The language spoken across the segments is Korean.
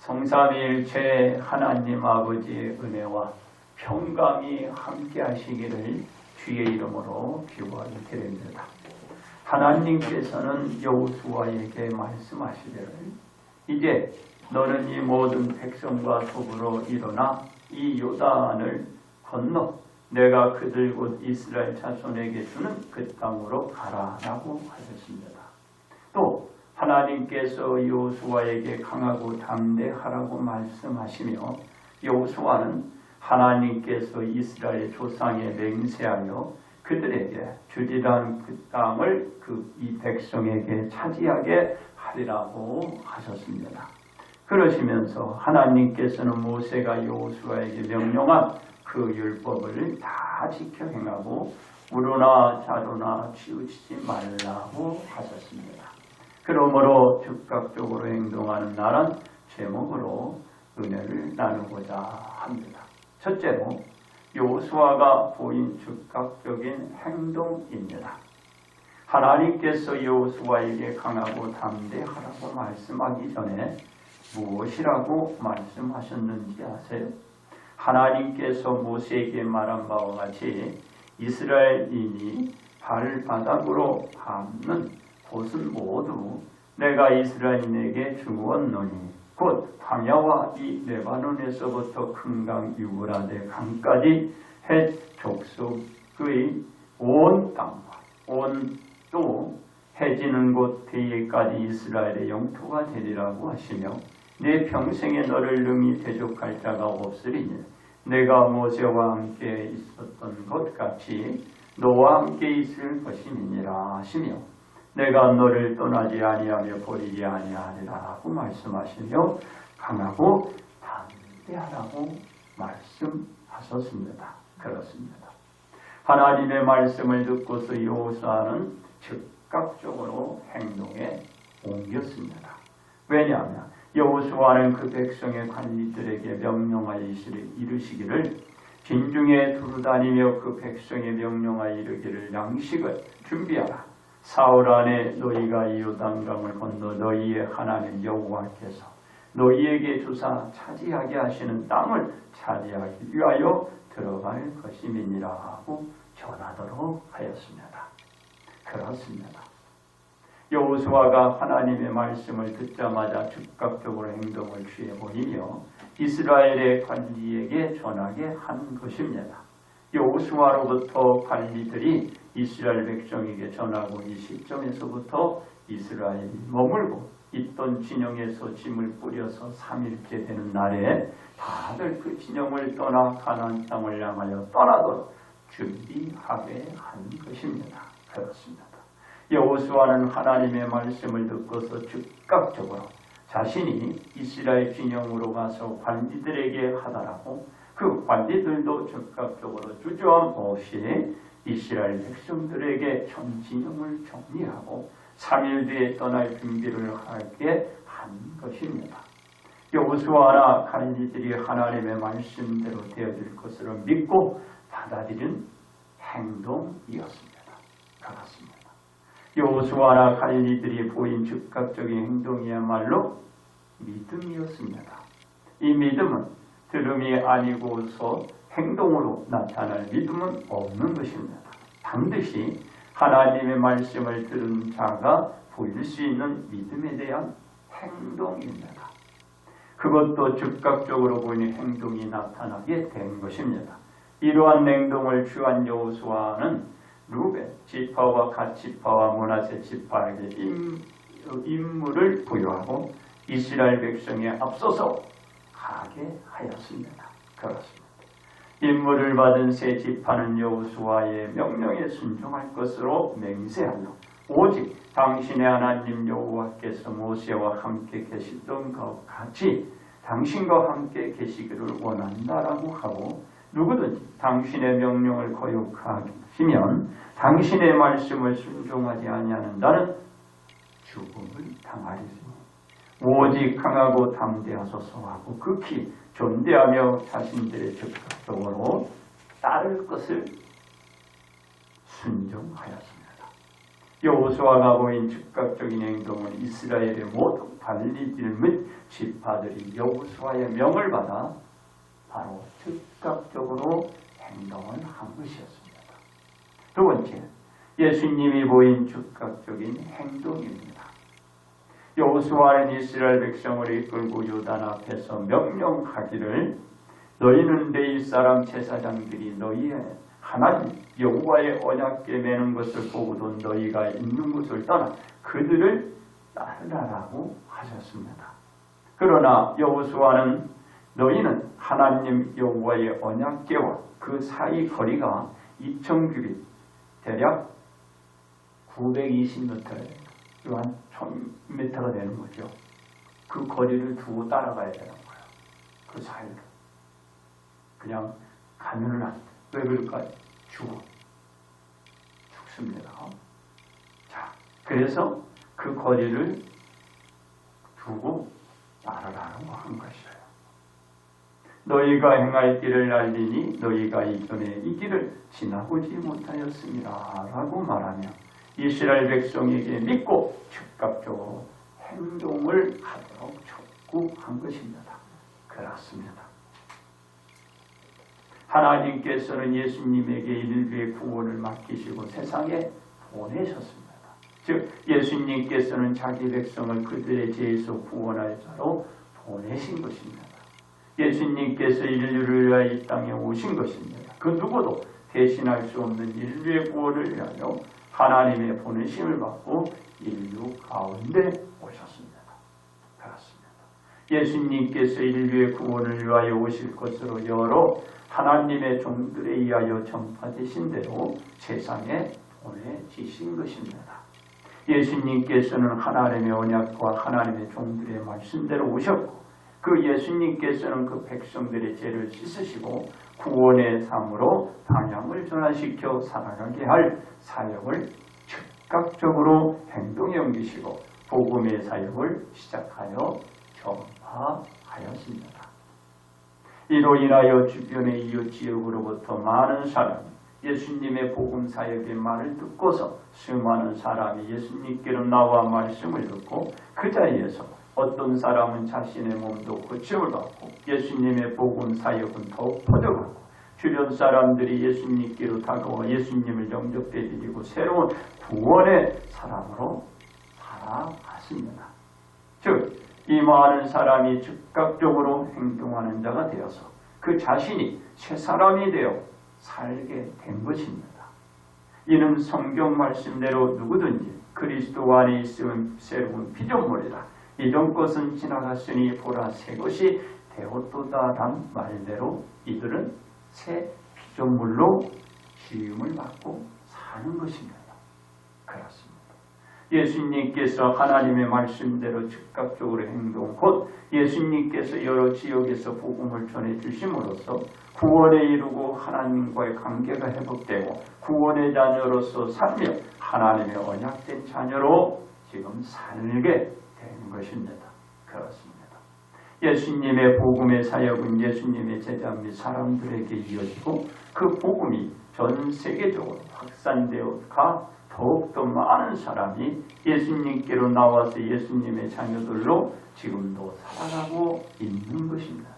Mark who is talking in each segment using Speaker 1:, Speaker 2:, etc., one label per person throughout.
Speaker 1: 성삼위일체 하나님 아버지의 은혜와 평강이 함께 하시기를 주의 이름으로 기도하게 드립니다. 하나님께서는 여호수아에게 말씀하시기를 이제 너는 이 모든 백성과 더불어 일어나 이 요단을 건너 내가 그들 곧 이스라엘 자손에게 주는 그 땅으로 가라라고 하셨습니다. 또 하나님께서 여호수아에게 강하고 담대하라고 말씀하시며 여호수아는 하나님께서 이스라엘 조상에 맹세하여 그들에게 주리란 그 땅을 이 백성에게 차지하게 하리라고 하셨습니다. 그러시면서 하나님께서는 모세가 여호수아에게 명령한 그 율법을 다 지켜 행하고 우로나 자로나 치우치지 말라고 하셨습니다. 그러므로 즉각적으로 행동하는 나란 제목으로 은혜를 나누고자 합니다. 첫째로 여호수아가 보인 즉각적인 행동입니다. 하나님께서 여호수아에게 강하고 담대하라고 말씀하기 전에 무엇이라고 말씀하셨는지 아세요? 하나님께서 모세에게 말한 바와 같이 이스라엘인이 발바닥으로 밟는 곳은 모두 내가 이스라엘인에게 주었노니 곧 광야와 이 레바논에서부터 큰 강 유브라데 강까지 헷 족속의 온 땅과 온 또 해지는 곳 대에까지 이스라엘의 영토가 되리라고 하시며 내 평생에 너를 능히 대적할 자가 없으리니 내가 모세와 함께 있었던 것 같이 너와 함께 있을 것임이니라 하시며 내가 너를 떠나지 아니하며 버리지 아니하리라고 말씀하시며 강하고 담대하라고 말씀하셨습니다. 그렇습니다. 하나님의 말씀을 듣고서 여호수아는 즉각적으로 행동에 옮겼습니다. 왜냐하면 여호수아는 그 백성의 관리들에게 명령하여 이르시기를 진중에 두루다니며 그 백성의 명령하여 이르기를 양식을 준비하라. 사흘 안에 너희가 이 요단강을 건너 너희의 하나님 여호와께서 너희에게 주사 차지하게 하시는 땅을 차지하기 위하여 들어갈 것임이니라 하고 전하도록 하였습니다. 그렇습니다. 여호수아가 하나님의 말씀을 듣자마자 즉각적으로 행동을 취해버리며 이스라엘의 관리에게 전하게 한 것입니다. 여호수아로부터 관리들이 이스라엘 백성에게 전하고 이 시점에서부터 이스라엘이 머물고 있던 진영에서 짐을 뿌려서 3일째 되는 날에 다들 그 진영을 떠나 가나안 땅을 향하여 떠나도록 준비하게 한 것입니다. 그렇습니다. 여호수아는 하나님의 말씀을 듣고서 즉각적으로 자신이 이스라엘 진영으로 가서 관리들에게 하다라고 그 관리들도 즉각적으로 주저함 없이 이스라엘 백성들에게 전 진영을 정리하고 3일 뒤에 떠날 준비를 하게 한 것입니다. 여호수아나 관리들이 하나님의 말씀대로 되어질 것으로 믿고 받아들인 행동이었습니다. 그렇습니다. 여호수아나 관리들이 보인 즉각적인 행동이야말로 믿음이었습니다. 이 믿음은 들음이 아니고서 행동으로 나타날 믿음은 없는 것입니다. 반드시 하나님의 말씀을 들은 자가 보일 수 있는 믿음에 대한 행동입니다. 그것도 즉각적으로 보이는 행동이 나타나게 된 것입니다. 이러한 행동을 취한 여호수아는 루벤 지파와 갓 지파와 므낫세 지파에게 임무를 부여하고 이스라엘 백성에 앞서서 가게 하였습니다. 그렇습니다. 임무를 받은 세 지파는 여호수아의 명령에 순종할 것으로 맹세하며 오직 당신의 하나님 여호와께서 모세와 함께 계시던 것 같이 당신과 함께 계시기를 원한다라고 하고 누구든지 당신의 명령을 거역하시면 당신의 말씀을 순종하지 아니하는다는 죽음을 당하리니 오직 강하고 담대하소서 하고 극히 존대하며 자신들의 즉각적으로 따를 것을 순종하였습니다. 여호수아가 보인 즉각적인 행동은 이스라엘의 모든 관리들 및 지파들이 여호수아의 명을 받아 바로 즉각적으로 행동을 한 것이었습니다. 두 번째, 예수님이 보인 즉각적인 행동입니다. 여호수아는 이스라엘 백성을 이끌고 요단 앞에서 명령하기를 너희는 레위 사람 제사장들이 너희의 하나님 여호와의 언약궤 매는 것을 보고도 너희가 있는 곳을 떠나 그들을 따르라라고 하셨습니다. 그러나 여호수아는 너희는 하나님 여호와의 언약궤와 그 사이 거리가 2,000규빗 대략 920m예요. 한 1,000m가 되는 거죠. 그 거리를 두고 따라가야 되는 거예요. 그 사이를. 그냥 가면은 안 돼. 왜 그럴까요? 죽습니다. 자, 그래서 그 거리를 두고 따라가라고 한 것이에요. 너희가 행할 길을 알리니 너희가 이전에 이 길을 지나보지 못하였습니다. 라고 말하며 이스라엘 백성에게 믿고 즉각적으로 행동을 하도록 촉구한 것입니다. 그렇습니다. 하나님께서는 예수님에게 인류의 구원을 맡기시고 세상에 보내셨습니다. 즉 예수님께서는 자기 백성을 그들의 죄에서 구원할 자로 보내신 것입니다. 예수님께서 인류를 위하여 이 땅에 오신 것입니다. 그 누구도 대신할 수 없는 인류의 구원을 위하여 하나님의 보내심을 받고 인류 가운데 오셨습니다. 그렇습니다. 예수님께서 인류의 구원을 위하여 오실 것으로 여러 하나님의 종들에 의하여 전파되신 대로 세상에 보내지신 것입니다. 예수님께서는 하나님의 언약과 하나님의 종들의 말씀대로 오셨고 그 예수님께서는 그 백성들의 죄를 씻으시고 구원의 삶으로 방향을 전환시켜 살아가게 할 사역을 즉각적으로 행동에 옮기시고 복음의 사역을 시작하여 전파하였습니다. 이로 인하여 주변의 이웃 지역으로부터 많은 사람이 예수님의 복음 사역의 말을 듣고서 수많은 사람이 예수님께로 나와 말씀을 듣고 그 자리에서 어떤 사람은 자신의 몸도 고침을 받고 예수님의 복음 사역은 더욱 퍼져가고 주변 사람들이 예수님께로 다가와 예수님을 영접해 드리고 새로운 구원의 사람으로 살아갔습니다. 즉 이 많은 사람이 즉각적으로 행동하는 자가 되어서 그 자신이 새 사람이 되어 살게 된 것입니다. 이는 성경 말씀대로 누구든지 그리스도 안에 있으면 새로운 피조물이라 이전 것은 지나갔으니 보라 새 것이 되었도다란 말대로 이들은 새 피조물로 지음을 받고 사는 것입니다. 그렇습니다. 예수님께서 하나님의 말씀대로 즉각적으로 행동 곧 예수님께서 여러 지역에서 복음을 전해 주심으로써 구원에 이르고 하나님과의 관계가 회복되고 구원의 자녀로서 살며 하나님의 언약된 자녀로 지금 살게 된 것입니다. 그렇습니다. 예수님의 복음의 사역은 예수님의 제자 및 사람들에게 이어지고 그 복음이 전 세계적으로 확산되어 가 더욱더 많은 사람이 예수님께로 나와서 예수님의 자녀들로 지금도 살아가고 있는 것입니다.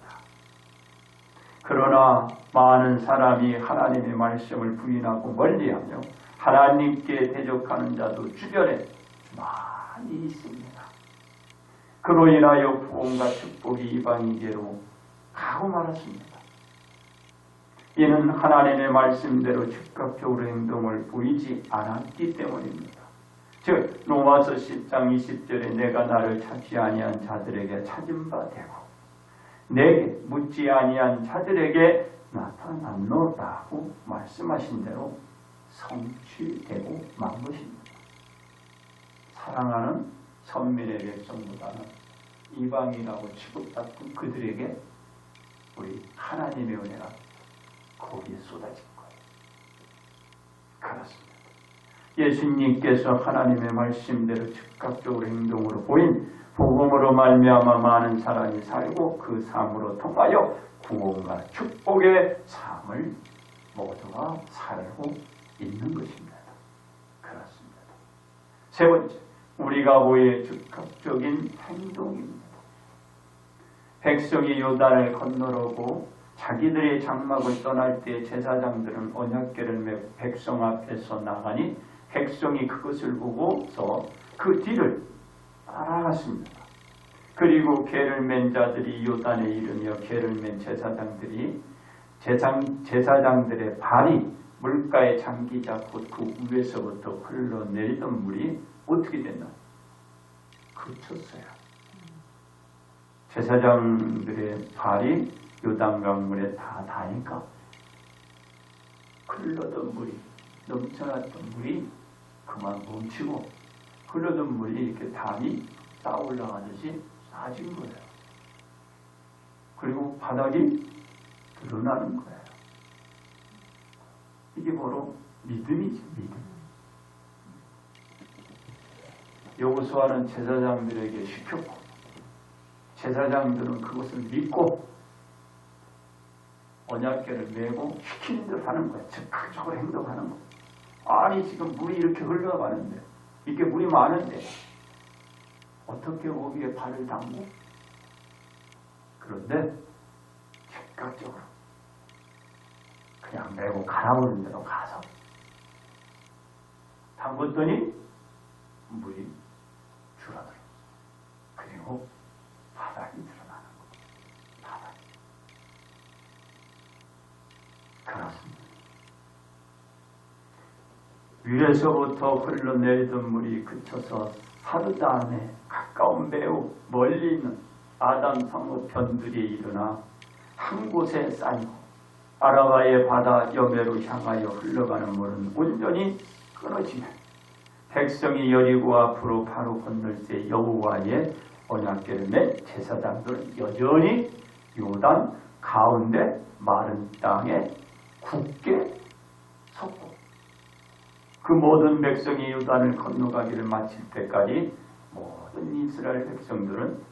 Speaker 1: 그러나 많은 사람이 하나님의 말씀을 부인하고 멀리하며 하나님께 대적하는 자도 주변에 많이 있습니다. 그로 인하여 구원과 축복이 이방인계로 가고 말았습니다. 이는 하나님의 말씀대로 즉각적으로 행동을 보이지 않았기 때문입니다. 즉 로마서 10장 20절에 내가 나를 찾지 아니한 자들에게 찾은 바 되고 내게 묻지 아니한 자들에게 나타났노라고 말씀하신 대로 성취되고 만 것입니다. 사랑하는 선민의 백성보다는 이방이라고 취급받던 그들에게 우리 하나님의 은혜가 거기에 쏟아진 거예요. 그렇습니다. 예수님께서 하나님의 말씀대로 즉각적으로 행동으로 보인 복음으로 말미암아 많은 사람이 살고 그 삶으로 통하여 구원과 축복의 삶을 모두가 살고 있는 것입니다. 그렇습니다. 세 번째, 우리가 보일 즉각적인 행동입니다. 백성이 요단을 건너려고 자기들의 장막을 떠날 때 제사장들은 언약궤를 메고 백성 앞에서 나가니 백성이 그것을 보고서 그 뒤를 따라갔습니다. 그리고 궤를 맨 자들이 요단에 이르며 궤를 맨 제사장들이 제사장들의 발이 물가에 잠기자 곧 그 위에서부터 흘러내리던 물이 어떻게 됐나? 그쳤어요. 제사장들의 발이 요단강물에 다 닿으니까 흘러던 물이, 넘쳐났던 물이 그만 멈추고 흘러던 물이 이렇게 담이 쌓아 올라가듯이 쌓아진 거예요. 그리고 바닥이 드러나는 거예요. 이게 바로 믿음이지, 믿음. 여호수아는 제사장들에게 시켰고 제사장들은 그것을 믿고 언약궤를 메고 시키는 대로 하는 거야. 즉각적으로 행동하는 거야. 아니 지금 물이 이렇게 흘러가는데 이렇게 물이 많은데 어떻게 거기에 발을 담고? 그런데 즉각적으로 그냥 메고 가라버린 대로 가서 담궜더니 물이 줄어들어. 그리고 바닥이 드러나는 거예요. 바닥이. 그렇습니다. 위에서부터 흘러내리던 물이 그쳐서 사르다함에 가까운 매우 멀리 있는 아담 상호편들이 일어나 한 곳에 쌓이고 아라바의 바다 여매로 향하여 흘러가는 물은 온전히 끊어지며 백성이 여리고 앞으로 바로 건널 때 여호와의 언약궤를 맨 제사장들은 여전히 요단 가운데 마른 땅에 굳게 섰고 그 모든 백성이 요단을 건너가기를 마칠 때까지 모든 이스라엘 백성들은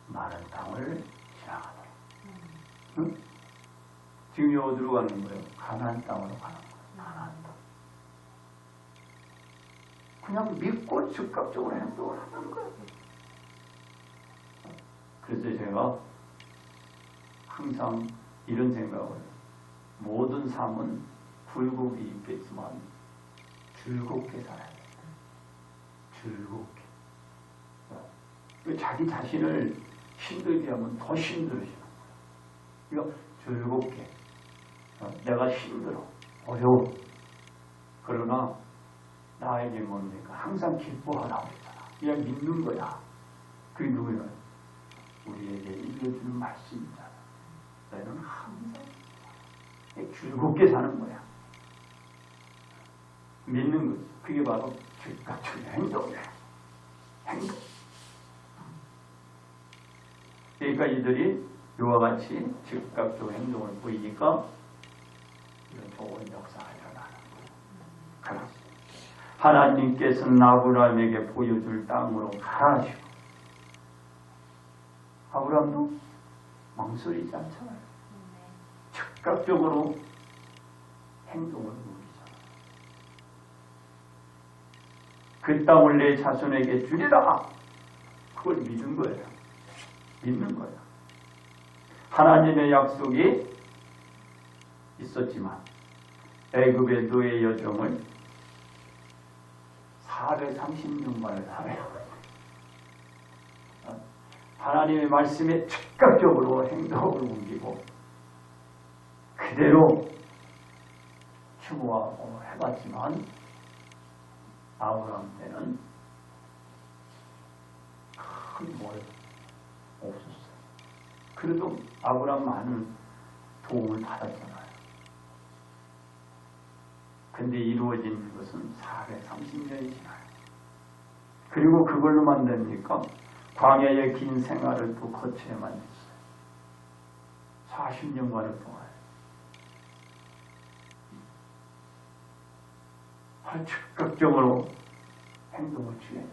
Speaker 1: 마른 땅을 지나가더라. 응? 지금 어디로 가는 거예요? 가나안 땅으로 가는 거예요. 가나안 땅. 그냥 믿고 즉각적으로 행동을 하는 거예요. 그래서 제가 항상 이런 생각을 해요. 모든 삶은 굴곡이 있겠지만 즐겁게 살아야 된다. 즐겁게. 자기 자신을 힘들게 하면 더 힘들어지는 거예요. 그러니까 즐겁게. 내가 힘들어, 어려워. 그러나 나에게 뭡니까? 항상 기뻐하라고 했잖아. 그냥 믿는 거야. 그게 누구야? 우리에게 일러주는 말씀이잖아. 너희는 항상 즐겁게 사는 거야. 믿는 거지. 그게 바로 즉각적인 행동이야. 행동. 그러니까 이들이 이와 같이 즉각적인 행동을 보이니까 이런 좋은 역사가 일어나는 거예요. 하나님께서는 아브라함에게 보여줄 땅으로 가라 하시고 아브라함도 망설이지 않잖아요. 즉각적으로 행동을 보이잖아요. 그 땅을 내 자손에게 주리라. 그걸 믿은 거예요. 믿는 거예요. 하나님의 약속이 있었지만 애굽의 노예 여정을 430년간을 살아요. 하나님의 말씀에 즉각적으로 행동을 옮기고 그대로 추구하고 해봤지만 아브라함 때는 큰 뭘 없었어요. 그래도 아브라함 많은 도움을 받았잖아요. 근데 이루어진 것은 430년이 지나요. 그리고 그걸로만 됩니까? 광야의 긴 생활을 또 거쳐야만 했어요. 40년간을 동안. 즉각적으로 행동을 취해요.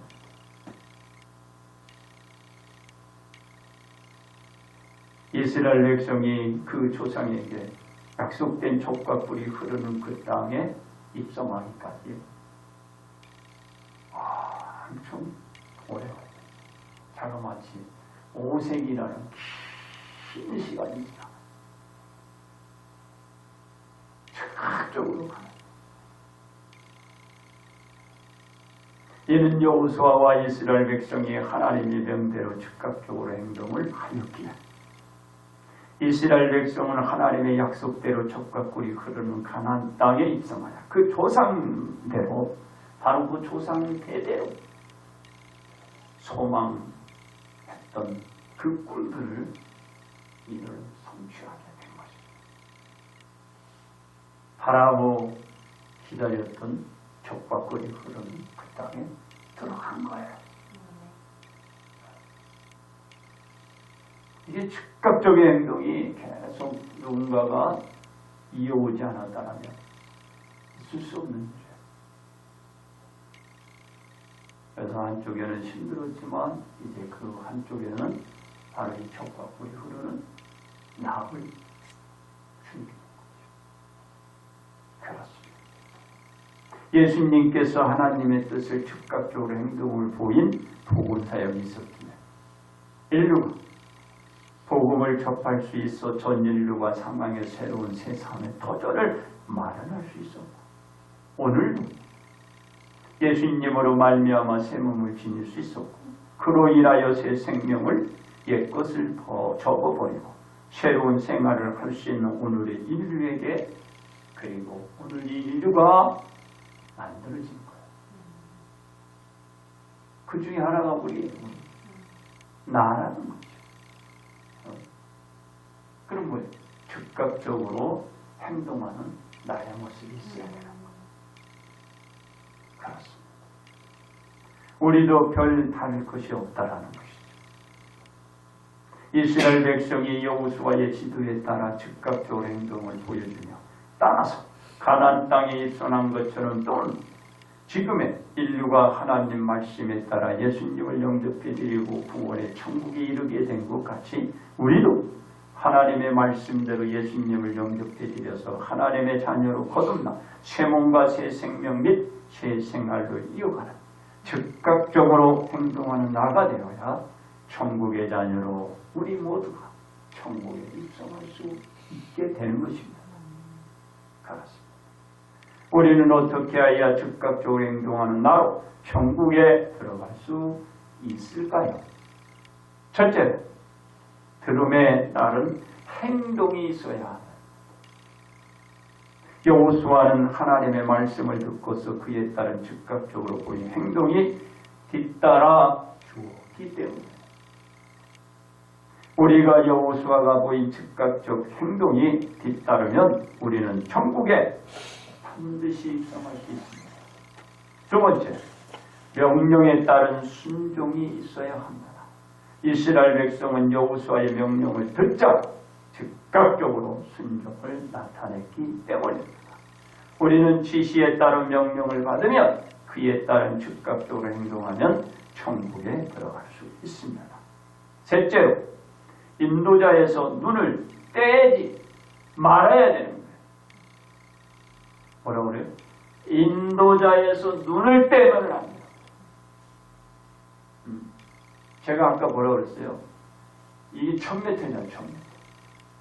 Speaker 1: 이스라엘 백성이 그 조상에게 약속된 족과 꿀이 흐르는 그 땅에 입성하기까지 엄청 오래 걸려요. 자그마치 5세기라는 긴 시간이 지나 즉각적으로 가는. 이는 여호수아와 이스라엘 백성이 하나님의 명대로 즉각적으로 행동을 하였기에 이스라엘 백성은 하나님의 약속대로 젖과 꿀이 흐르는 가나안 땅에 입성하여 그 조상대로 바로 그 조상 대대로 소망했던 그 꿀들을 이를 성취하게 된 것입니다. 바라고 기다렸던 젖과 꿀이 흐르는 그 땅에 들어간 거예요. 이게 즉각적인 행동이 계속 누군가가 이어오지 않았다면 있을 수 없는 문제예요. 그래서 한쪽에는 힘들었지만 이제 그 한쪽에는 바로 이 젖과 꿀이 흐르는 낙을 주는 거죠. 그렇습니다. 예수님께서 하나님의 뜻을 즉각적으로 행동을 보인 복음 사역이 있었기에 인류가 복음을 접할 수 있어 전 인류가 사망의 새로운 세상의 터전을 마련할 수 있었고 오늘도 예수님으로 말미암아 새 몸을 지닐 수 있었고 그로 인하여 새 생명을 옛것을 접어버리고 새로운 생활을 할 수 있는 오늘의 인류에게 그리고 오늘 이 인류가 만들어진 거예요. 그 중에 하나가 우리 나라는 거죠. 그럼 뭐예요? 즉각적으로 행동하는 나의 모습이 있어야 되는 거예요. 그렇습니다. 우리도 별 다를 것이 없다라는 것이죠. 이스라엘 백성이 여호수아의 지도에 따라 즉각적으로 행동을 보여주며 따라서 가나안 땅에 입성한 것처럼 또는 지금의 인류가 하나님 말씀에 따라 예수님을 영접해드리고 구원의 천국에 이르게 된 것 같이 우리도 하나님의 말씀대로 예수님을 영접해드려서 하나님의 자녀로 거듭나 새 몸과 새 생명 및 새 생활로 이어가는 즉각적으로 행동하는 나가 되어야 천국의 자녀로 우리 모두가 천국에 입성할 수 있게 되는 것입니다. 그렇습니다. 우리는 어떻게 해야 즉각적으로 행동하는 나로 천국에 들어갈 수 있을까요? 첫째, 들음에 따른 행동이 있어야 합니다. 여호수아는 하나님의 말씀을 듣고서 그에 따른 즉각적으로 보인 행동이 뒤따라 주었기 때문에 우리가 여호수아가 보인 즉각적 행동이 뒤따르면 우리는 천국에 반드시 입성할 수 있습니다. 두 번째, 명령에 따른 순종이 있어야 합니다. 이스라엘 백성은 여호수아의 명령을 듣자 즉각적으로 순종을 나타냈기 때문입니다. 우리는 지시에 따른 명령을 받으면 그에 따른 즉각적으로 행동하면 천국에 들어갈 수 있습니다. 셋째로, 인도자에서 눈을 떼지 말아야 되는 거예요. 뭐라고 그래요? 인도자에서 눈을 떼면 안 돼요. 제가 아까 뭐라고 그랬어요? 이게 1000m냐, 1000m.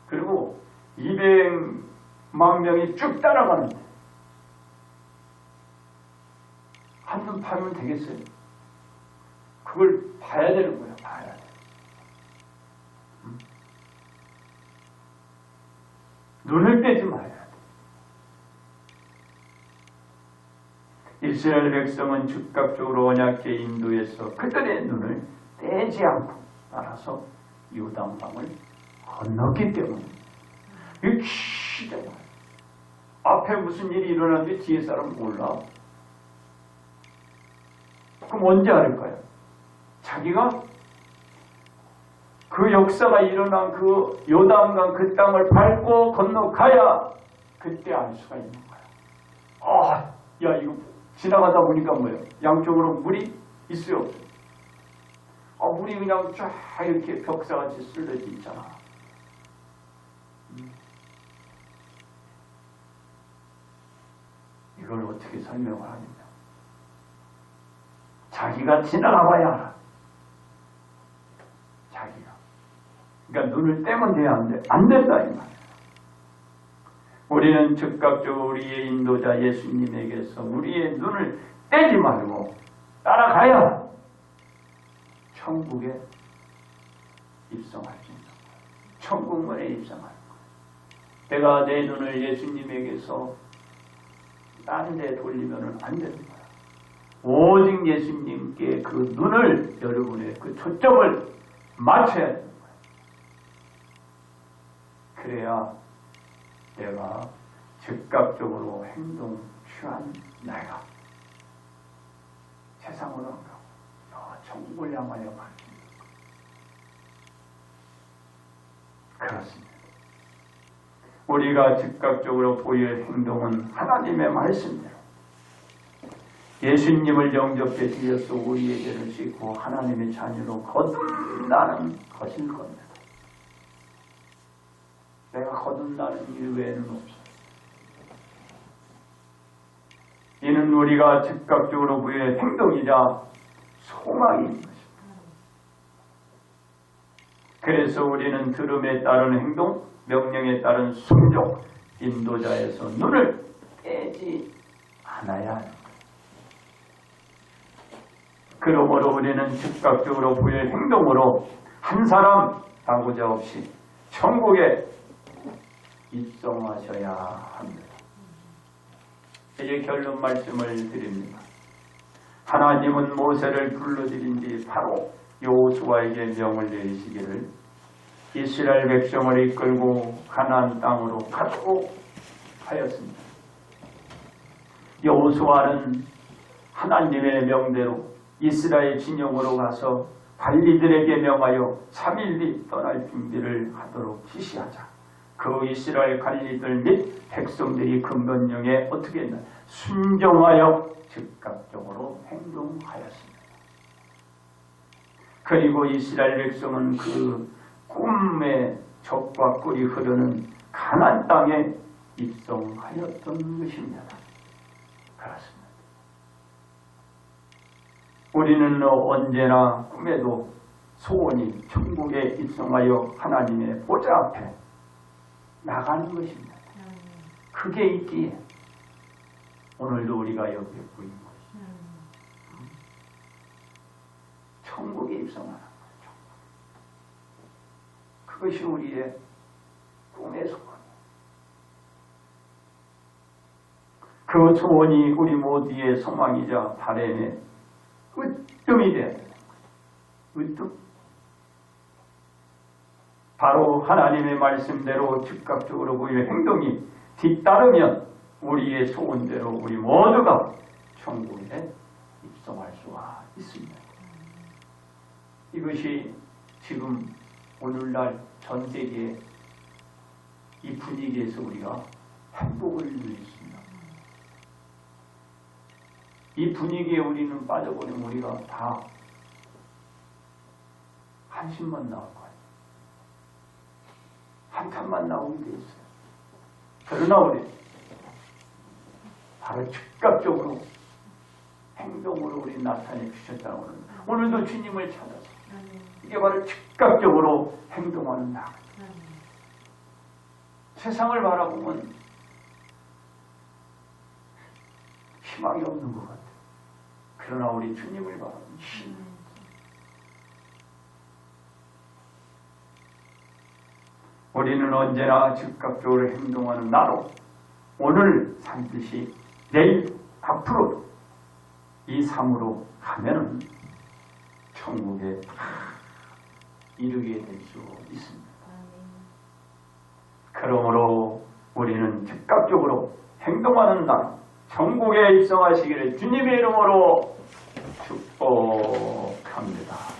Speaker 1: 그리고 200만 명이 쭉 따라가는데 한눈 파면 되겠어요? 그걸 봐야 되는 거예요. 봐야 돼. 눈을 떼지 말아야 돼. 이스라엘 백성은 즉각적으로 언약궤 인도에서 그들의 눈을 떼지 않고 따라서 요단강을 건넜기 때문에 이게 기대가 앞에 무슨 일이 일어났는데 뒤에 사람은 몰라. 그럼 언제 알을까요? 자기가 그 역사가 일어난 그 요단강 그 땅을 밟고 건너가야 그때 알 수가 있는 거야. 야 이거 지나가다 보니까 뭐예요? 양쪽으로 물이 있어요, 없어요? 물이 그냥 쫙 이렇게 벽사같이 쓸려져 있잖아. 이걸 어떻게 설명을 하느냐? 자기 자기가 지나가 봐야 알아. 자기가. 그러니까 눈을 떼면 돼야 안 돼. 안 된다 이 말이야. 우리는 즉각적으로 우리의 인도자 예수님에게서 우리의 눈을 떼지 말고 따라가야 천국에 입성할 수 있는 거예요. 천국문에 입성할 거예요. 내가 내 눈을 예수님에게서 다른 데 돌리면 안 되는 거야. 오직 예수님께 그 눈을 여러분의 그 초점을 맞춰야 되는 거야. 그래야 내가 즉각적으로 행동 취한 내가 세상으로 안 가고 천국을 향하여 가십니다. 그렇습니다. 우리가 즉각적으로 보일 행동은 하나님의 말씀대로 예수님을 영접해 주셔서 우리의 죄를 씻고 하나님의 자녀로 거듭나는 것일 겁니다. 내가 거듭나는 일 외에는 없어요. 이는 우리가 즉각적으로 보일 행동이자 소망인 것입니다. 그래서 우리는 들음에 따른 행동, 명령에 따른 순종, 인도자에서 눈을 떼지 않아야 합니다. 그러므로 우리는 즉각적으로 보일 행동으로 한 사람 다구자 없이 천국에 입성하셔야 합니다. 이제 결론 말씀을 드립니다. 하나님은 모세를 불러들인 뒤 바로 여호수아에게 명을 내리시기를 이스라엘 백성을 이끌고 가나안 땅으로 가도록 하였습니다. 여호수아는 하나님의 명대로 이스라엘 진영으로 가서 관리들에게 명하여 3일 뒤 떠날 준비를 하도록 지시하자. 그 이스라엘 관리들 및 백성들이 그 명령에 어떻게 했나? 순종하여 즉각적으로 행동하였습니다. 그리고 이스라엘 백성은 그 꿈의 젖과 꿀이 흐르는 가나안 땅에 입성하였던 것입니다. 그렇습니다. 우리는 언제나 꿈에도 소원이 천국에 입성하여 하나님의 보좌 앞에 나가는 것입니다. 그게 있기에 오늘도 우리가 여기에 보인 것입니다. 천국에 입성하는 거죠. 그것이 우리의 꿈의 소원이에요. 그 소원이 우리 모두의 소망이자 바람의 으뜸이 되어야 되는 거예요. 으뜸. 바로 하나님의 말씀대로 즉각적으로 보이는 행동이 뒤따르면 우리의 소원대로 우리 모두가 천국에 입성할 수가 있습니다. 이것이 지금 오늘날 전 세계의 이 분위기에서 우리가 행복을 누리겠습니다. 이 분위기에 우리는 빠져버리면 우리가 다 한심만 나올 거예요. 한탄만 나오게 돼 있어요. 그러나 우리 바로 즉각적으로 행동으로 우리 나타내 주셨다고 하는 오늘도 주님을 찾아서 이게 바로 즉각적으로 행동하는 나. 세상을 바라보면 희망이 없는 것 같아요. 그러나 우리 주님을 바라보면 희망. 우리는 언제나 즉각적으로 행동하는 나로 오늘 살듯이 내일 앞으로도 이 삶으로 가면은 천국에 이르게 될 수 있습니다. 그러므로 우리는 즉각적으로 행동하는 날 천국에 입성하시기를 주님의 이름으로 축복합니다.